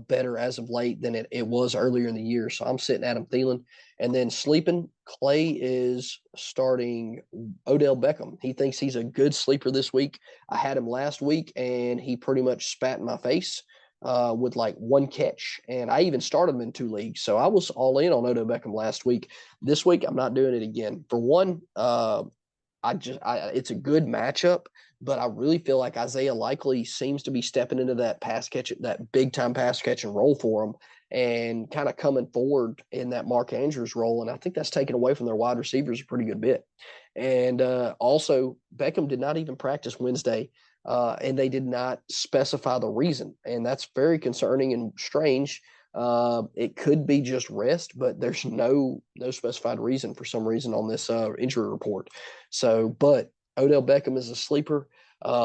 S9: better as of late than it was earlier in the year. So I'm sitting Adam Thielen. And then sleeping, Clay is starting Odell Beckham. He thinks he's a good sleeper this week. I had him last week, and he pretty much spat in my face with like 1 catch. And I even started him in 2 leagues. So I was all in on Odell Beckham last week. This week, I'm not doing it again. For one, it's a good matchup, but I really feel like Isaiah Likely seems to be stepping into that that big time pass catching role for him and kind of coming forward in that Mark Andrews role. And I think that's taken away from their wide receivers a pretty good bit. And also, Beckham did not even practice Wednesday. And they did not specify the reason. And that's very concerning and strange. It could be just rest, but there's no specified reason for some reason on this injury report. So, but Odell Beckham is a sleeper.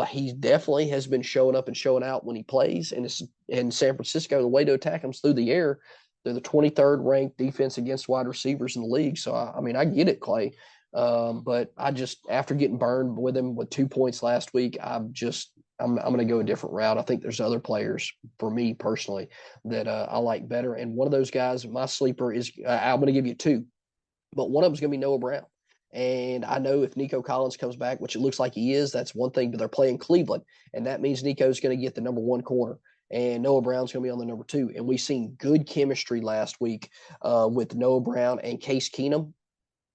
S9: He definitely has been showing up and showing out when he plays. And it's in San Francisco, the way to attack him is through the air. They're the 23rd ranked defense against wide receivers in the league. So, I mean, I get it, Clay. But I just, after getting burned with him with 2 points last week, I'm going to go a different route. I think there's other players for me personally that I like better. And one of those guys, my sleeper is, I'm going to give you 2, but one of them is going to be Noah Brown. And I know if Nico Collins comes back, which it looks like he is, that's one thing, but they're playing Cleveland. And that means Nico's going to get the number 1 corner. And Noah Brown's going to be on the number 2. And we've seen good chemistry last week with Noah Brown and Case Keenum.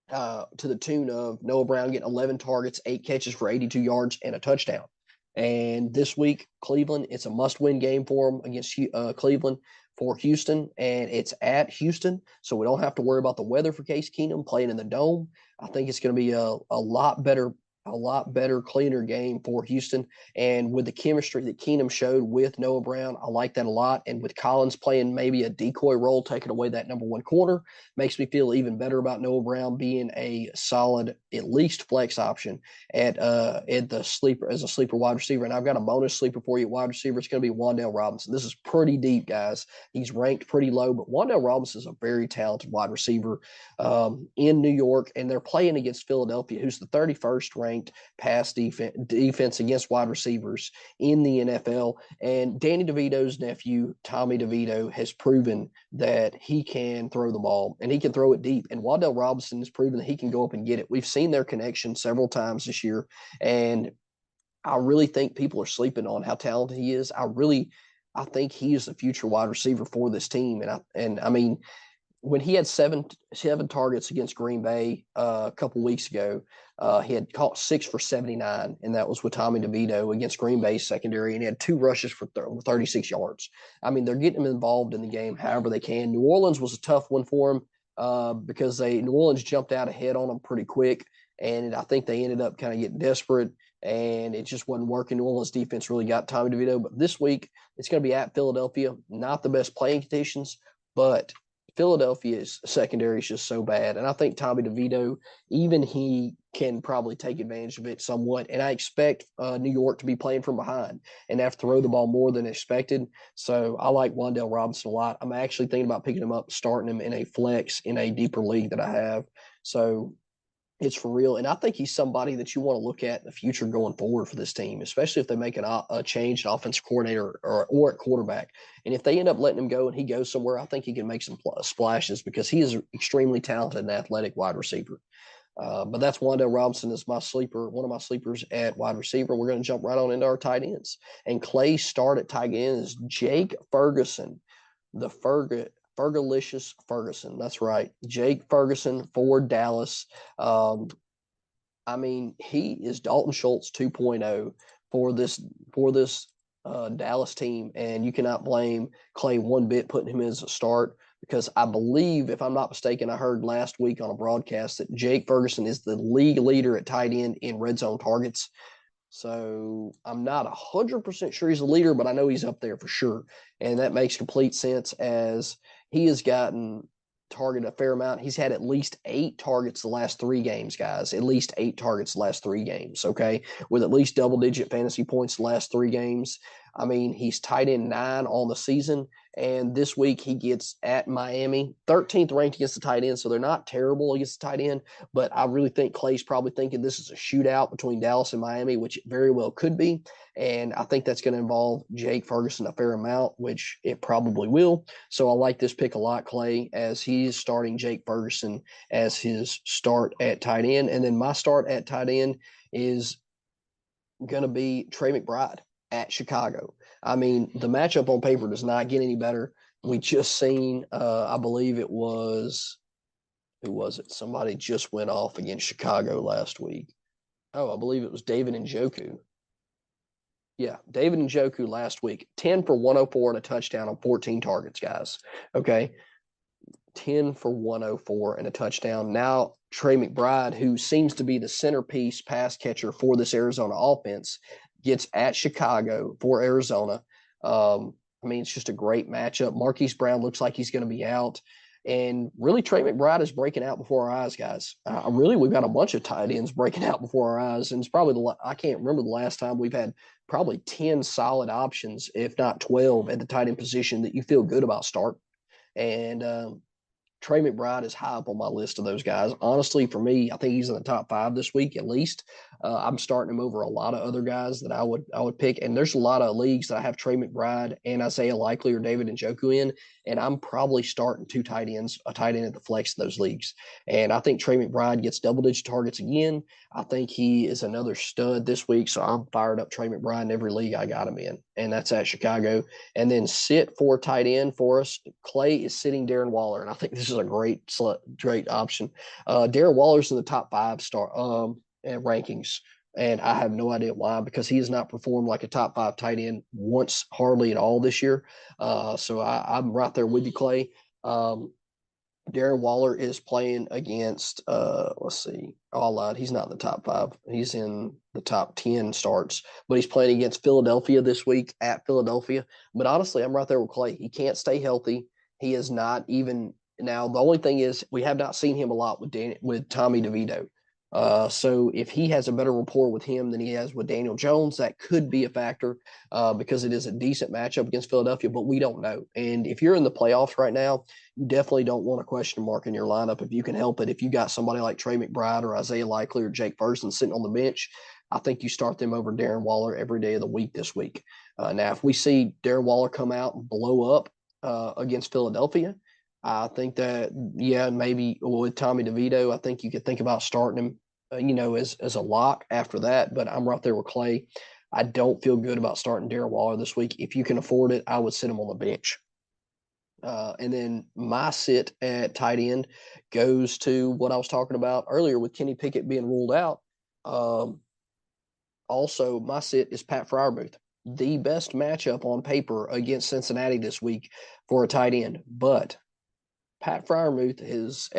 S9: To the tune of Noah Brown getting 11 targets, 8 catches for 82 yards, and a touchdown. And this week, Cleveland, it's a must-win game for them against Cleveland for Houston, and it's at Houston, so we don't have to worry about the weather for Case Keenum playing in the Dome. I think it's going to be a lot better, cleaner game for Houston. And with the chemistry that Keenum showed with Noah Brown, I like that a lot. And with Collins playing maybe a decoy role, taking away that number 1 corner, makes me feel even better about Noah Brown being a solid, at least flex option at the sleeper as a sleeper wide receiver. And I've got a bonus sleeper for you at wide receiver. It's going to be Wan'Dale Robinson. This is pretty deep, guys. He's ranked pretty low, but Wan'Dale Robinson is a very talented wide receiver in New York, and they're playing against Philadelphia, who's the 31st ranked pass defense against wide receivers in the NFL. And Danny DeVito's nephew, Tommy DeVito, has proven that he can throw the ball and he can throw it deep. And Wan'Dale Robinson has proven that he can go up and get it. We've seen their connection several times this year. And I really think people are sleeping on how talented he is. I think he is the future wide receiver for this team. And I mean, when he had seven targets against Green Bay a couple weeks ago, he had caught 6 for 79, and that was with Tommy DeVito against Green Bay's secondary, and he had 2 rushes for 36 yards. I mean, they're getting him involved in the game however they can. New Orleans was a tough one for him because New Orleans jumped out ahead on them pretty quick, and I think they ended up kind of getting desperate, and it just wasn't working. New Orleans defense really got Tommy DeVito, but this week it's going to be at Philadelphia. Not the best playing conditions, but Philadelphia's secondary is just so bad. And I think Tommy DeVito, even he can probably take advantage of it somewhat. And I expect New York to be playing from behind and have to throw the ball more than expected. So I like Wan'Dale Robinson a lot. I'm actually thinking about picking him up, starting him in a flex in a deeper league that I have. So It's for real. And I think he's somebody that you want to look at in the future going forward for this team, especially if they make a change in offensive coordinator or at quarterback. And if they end up letting him go and he goes somewhere, I think he can make some splashes because he is an extremely talented and athletic wide receiver. But that's Wan'Dale Robinson is my sleeper, one of my sleepers at wide receiver. We're going to jump right on into our tight ends. And Clay's start at tight end is Jake Ferguson, the Fergalicious Ferguson. That's right. Jake Ferguson for Dallas. I mean, he is Dalton Schultz 2.0 for this Dallas team, and you cannot blame Clay one bit putting him as a start because I believe, if I'm not mistaken, I heard last week on a broadcast that Jake Ferguson is the league leader at tight end in red zone targets. So I'm not 100% sure he's the leader, but I know he's up there for sure. And that makes complete sense as he has gotten targeted a fair amount. He's had at least 8 targets the last 3 games, guys. At least 8 targets the last 3 games, okay? With at least double-digit fantasy points the last 3 games. I mean, he's tight end 9 on the season, and this week he gets at Miami, 13th ranked against the tight end, so they're not terrible against the tight end, but I really think Clay's probably thinking this is a shootout between Dallas and Miami, which it very well could be, and I think that's going to involve Jake Ferguson a fair amount, which it probably will. So I like this pick a lot, Clay, as he's starting Jake Ferguson as his start at tight end. And then my start at tight end is going to be Trey McBride at Chicago. I mean, the matchup on paper does not get any better. We just seen, I believe it was, who was it? Somebody just went off against Chicago last week. Oh, I believe it was David Njoku. Yeah, David Njoku last week, 10 for 104 and a touchdown on 14 targets, guys. Okay, 10 for 104 and a touchdown. Now, Trey McBride, who seems to be the centerpiece pass catcher for this Arizona offense, gets at Chicago for Arizona. I mean, it's just a great matchup. Marquise Brown looks like he's going to be out. And really, Trey McBride is breaking out before our eyes, guys. We've got a bunch of tight ends breaking out before our eyes. And it's probably, I can't remember the last time we've had probably 10 solid options, if not 12, at the tight end position that you feel good about starting. And Trey McBride is high up on my list of those guys. Honestly, for me, I think he's in the top 5 this week at least. I'm starting him over a lot of other guys that I would pick. And there's a lot of leagues that I have Trey McBride and Isaiah Likely or David Njoku in, and I'm probably starting 2 tight ends, a tight end at the flex in those leagues. And I think Trey McBride gets double-digit targets again. I think he is another stud this week, so I'm fired up Trey McBride in every league I got him in, and that's at Chicago. And then sit for tight end for us. Clay is sitting Darren Waller, and I think this is a great option. Darren Waller's in the top 5 rankings, and I have no idea why, because he has not performed like a top 5 tight end once, hardly at all this year. So I'm right there with you, Clay. Darren Waller is playing against, let's see, I lied. He's not in the top 5. He's in the top 10 starts, but he's playing against Philadelphia this week at Philadelphia. But honestly, I'm right there with Clay. He can't stay healthy. He is not even now. The only thing is we have not seen him a lot with Tommy DeVito. So if he has a better rapport with him than he has with Daniel Jones, that could be a factor because it is a decent matchup against Philadelphia, but we don't know. And if you're in the playoffs right now, you definitely don't want a question mark in your lineup if you can help it. If you got somebody like Trey McBride or Isaiah Likely or Jake Ferguson sitting on the bench, I think you start them over Darren Waller every day of the week this week. Now, if we see Darren Waller come out and blow up against Philadelphia, I think that, maybe with Tommy DeVito, I think you could think about starting him, as a lock after that. But I'm right there with Clay. I don't feel good about starting Darren Waller this week. If you can afford it, I would sit him on the bench. And then my sit at tight end goes to what I was talking about earlier with Kenny Pickett being ruled out. Also, my sit is Pat Freiermuth. The best matchup on paper against Cincinnati this week for a tight end. But Pat Freiermuth is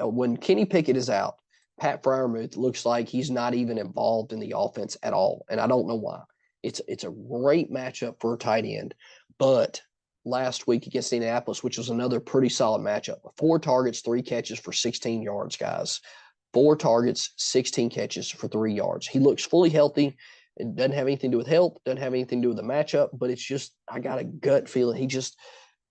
S9: when Kenny Pickett is out, Pat Freiermuth looks like he's not even involved in the offense at all, and I don't know why. It's a great matchup for a tight end, but last week against Indianapolis, which was another pretty solid matchup, 4 targets, 3 catches for 16 yards, guys. 4 targets, 16 catches for 3 yards. He looks fully healthy. It doesn't have anything to do with health, doesn't have anything to do with the matchup, but it's just I got a gut feeling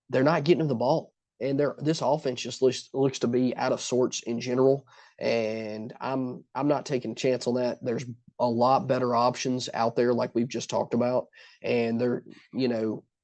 S9: they're not getting him the ball. and this offense just looks to be out of sorts in general. And I'm not taking a chance on that. There's a lot better options out there, like we've just talked about, and they're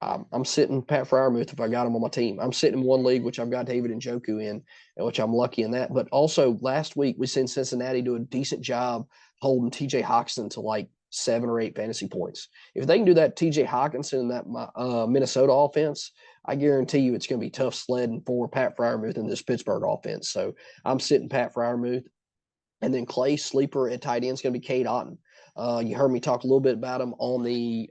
S9: I'm sitting Pat Fryermuth if I got him on my team. I'm sitting in one league, which I've got David Njoku in, which I'm lucky in that. But also last week we seen Cincinnati do a decent job holding TJ Hawkinson to like 7 or 8 fantasy points. If they can do that, TJ Hawkinson and that Minnesota offense, I guarantee you it's going to be tough sledding for Pat Fryermuth in this Pittsburgh offense. So I'm sitting Pat Fryermuth. And then Clay sleeper at tight end is going to be Cade Otton. You heard me talk a little bit about him on the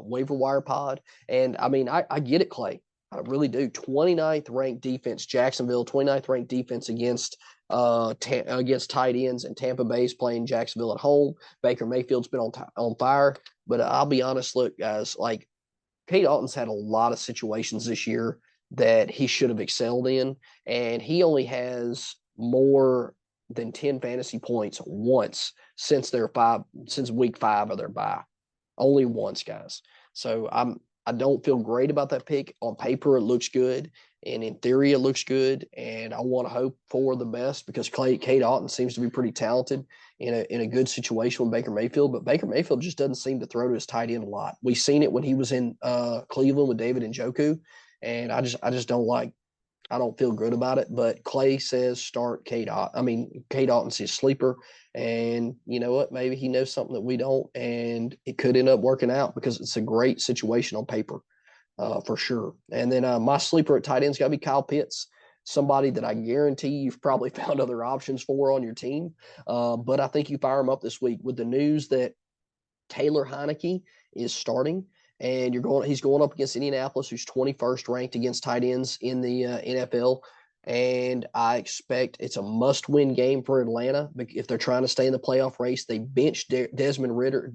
S9: waiver wire pod. And, I mean, I get it, Clay. I really do. 29th ranked defense, Jacksonville, 29th ranked defense against tight ends, and Tampa Bay's playing Jacksonville at home. Baker Mayfield's been on fire. But I'll be honest, look, guys, like Cade Otton's had a lot of situations this year that he should have excelled in, and he only has more than 10 fantasy points once since week 5 of their bye. Only once, guys. So I don't feel great about that pick. On paper, it looks good, and in theory, it looks good. And I want to hope for the best because Cade Otton seems to be pretty talented in a good situation with Baker Mayfield. But Baker Mayfield just doesn't seem to throw to his tight end a lot. We've seen it when he was in Cleveland with David Njoku, and I just don't like. I don't feel good about it, but Clay says start Cade Otton. Cade Otton's his sleeper, and you know what? Maybe he knows something that we don't, and it could end up working out because it's a great situation on paper, for sure. And then my sleeper at tight end's got to be Kyle Pitts, somebody that I guarantee you've probably found other options for on your team, but I think you fire him up this week with the news that Taylor Heineke is starting. And he's going up against Indianapolis, who's 21st ranked against tight ends in the NFL. And I expect it's a must-win game for Atlanta. If they're trying to stay in the playoff race, they benched Desmond Ritter,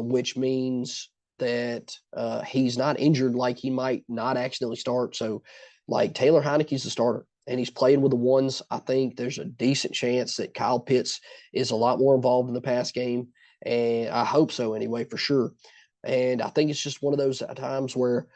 S9: which means that he's not injured like he might not accidentally start. So, like, Taylor Heineke's the starter, and he's playing with the ones. I think there's a decent chance that Kyle Pitts is a lot more involved in the pass game, and I hope so anyway, for sure. And I think it's just one of those times where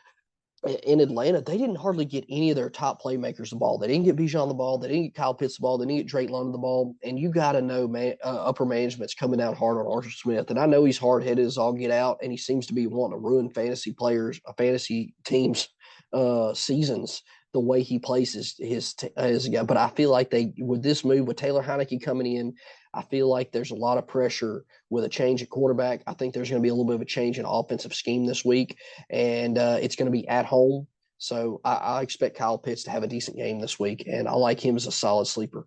S9: in Atlanta, they didn't hardly get any of their top playmakers the ball. They didn't get Bijan the ball. They didn't get Kyle Pitts the ball. They didn't get Drake London the ball. And you got to know, upper management's coming down hard on Arthur Smith. And I know he's hard-headed as all get out, and he seems to be wanting to ruin fantasy teams' seasons the way he plays his guy. But I feel like with this move, with Taylor Heineke coming in, I feel like there's a lot of pressure with a change at quarterback. I think there's going to be a little bit of a change in offensive scheme this week, and it's going to be at home. So I expect Kyle Pitts to have a decent game this week, and I like him as a solid sleeper.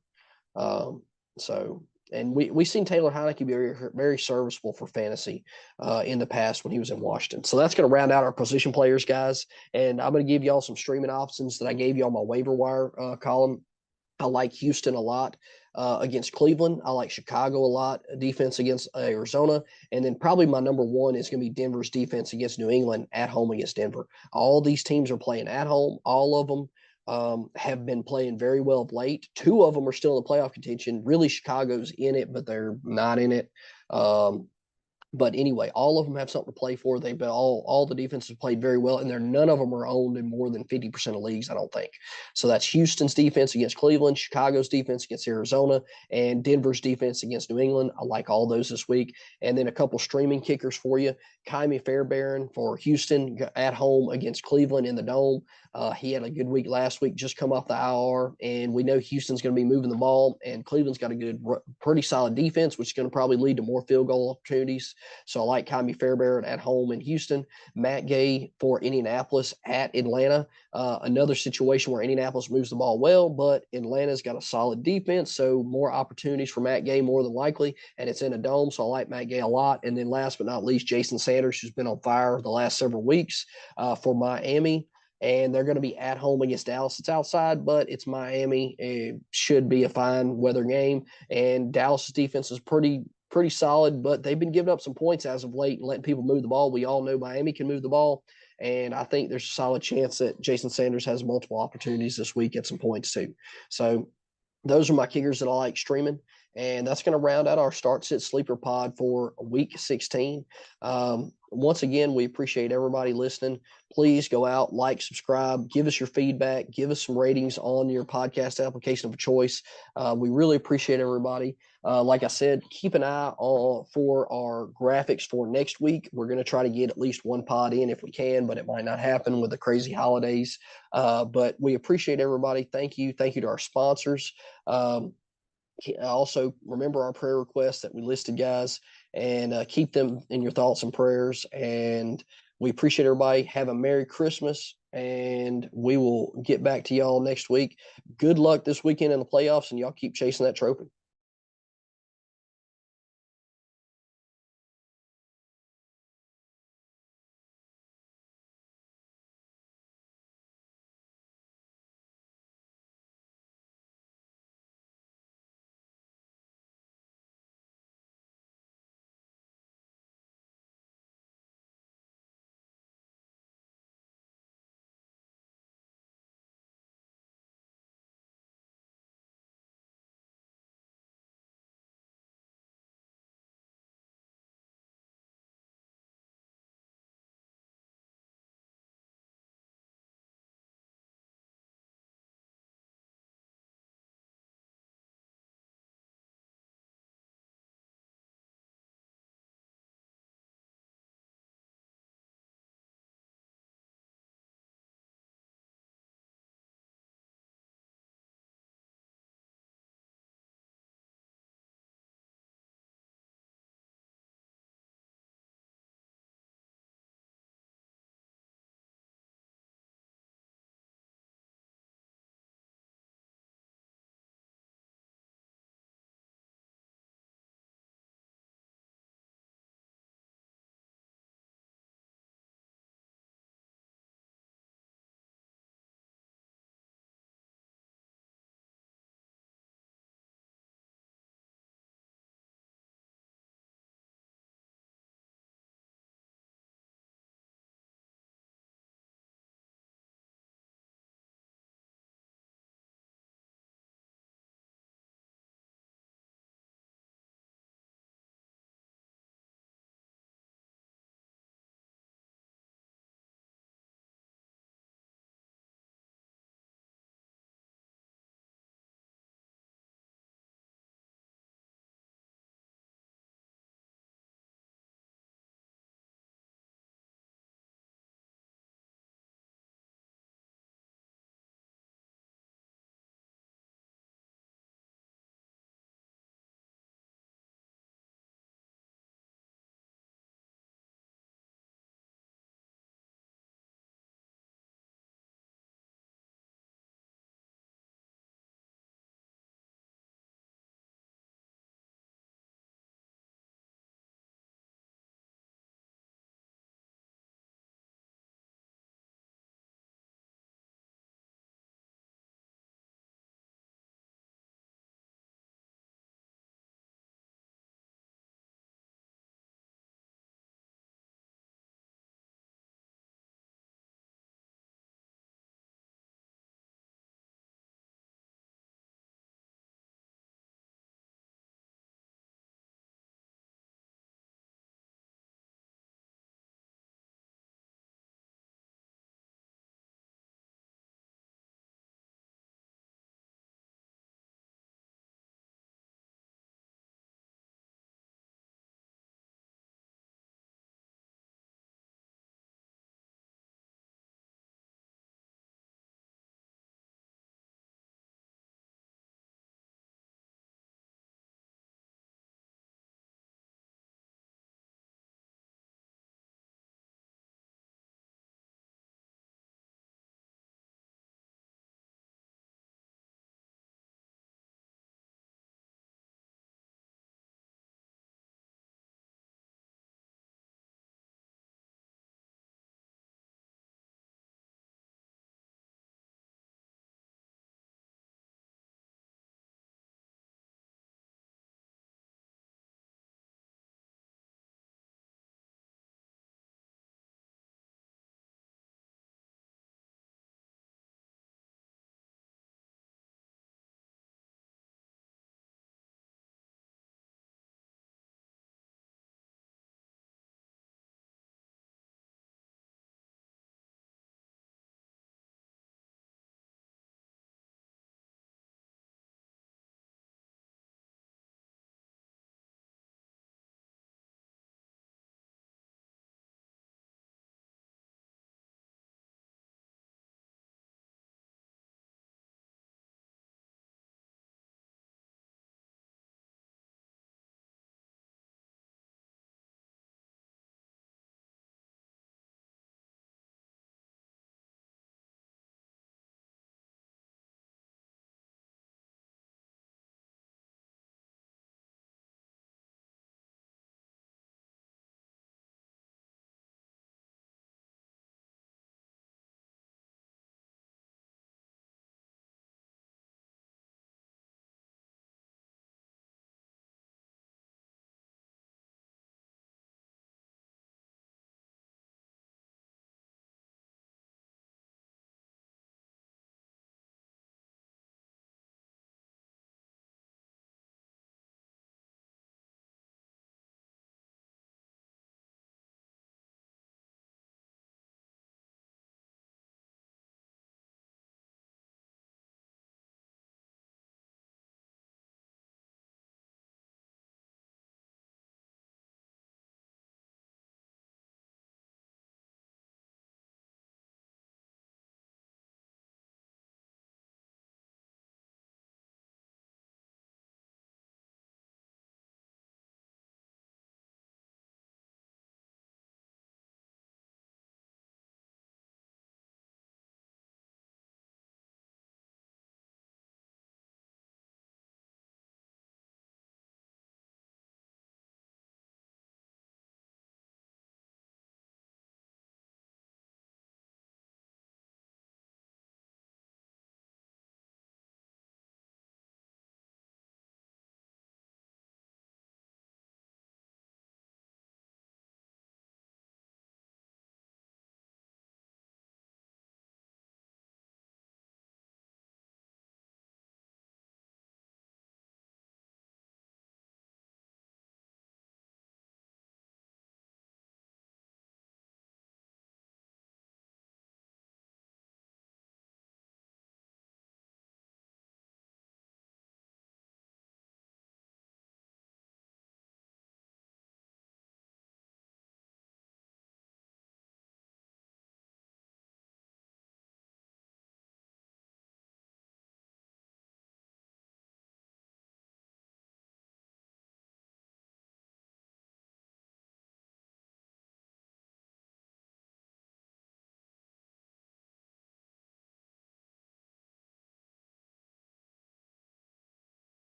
S9: And we've seen Taylor Heineke be very, very serviceable for fantasy in the past when he was in Washington. So that's going to round out our position players, guys. And I'm going to give y'all some streaming options that I gave you on my waiver wire column. I like Houston a lot against Cleveland. I like Chicago a lot, defense against Arizona. And then probably my number one is going to be Denver's defense against New England at home against Denver. All these teams are playing at home. All of them have been playing very well of late. 2 of them are still in the playoff contention. Really, Chicago's in it, but they're not in it. But anyway, all of them have something to play for. They've been all the defenses played very well, and none of them are owned in more than 50% of leagues, I don't think. So that's Houston's defense against Cleveland, Chicago's defense against Arizona, and Denver's defense against New England. I like all those this week. And then a couple streaming kickers for you. Kymie Fairbairn for Houston at home against Cleveland in the Dome. He had a good week last week, just come off the IR, and we know Houston's going to be moving the ball, and Cleveland's got a pretty solid defense, which is going to probably lead to more field goal opportunities. So I like Kymie Fairbairn at home in Houston. Matt Gay for Indianapolis at Atlanta. Another situation where Indianapolis moves the ball well, but Atlanta's got a solid defense, so more opportunities for Matt Gay more than likely, and it's in a dome, so I like Matt Gay a lot. And then last but not least, Jason Sanders, who's been on fire the last several weeks for Miami. And they're going to be at home against Dallas. It's outside, but it's Miami. It should be a fine weather game. And Dallas' defense is pretty solid, but they've been giving up some points as of late and letting people move the ball. We all know Miami can move the ball, and I think there's a solid chance that Jason Sanders has multiple opportunities this week at some points too. So those are my kickers that I like streaming. And that's going to round out our Start Sit Sleeper pod for week 16. Once again, we appreciate everybody listening. Please go out, like, subscribe, give us your feedback, give us some ratings on your podcast application of choice. We really appreciate everybody. Like I said, keep an eye on for our graphics for next week. We're going to try to get at least one pod in if we can, but it might not happen with the crazy holidays. But we appreciate everybody. Thank you. Thank you to our sponsors. Also, remember our prayer requests that we listed, guys, and keep them in your thoughts and prayers. And we appreciate everybody. Have a Merry Christmas, and we will get back to y'all next week. Good luck this weekend in the playoffs, and y'all keep chasing that trophy.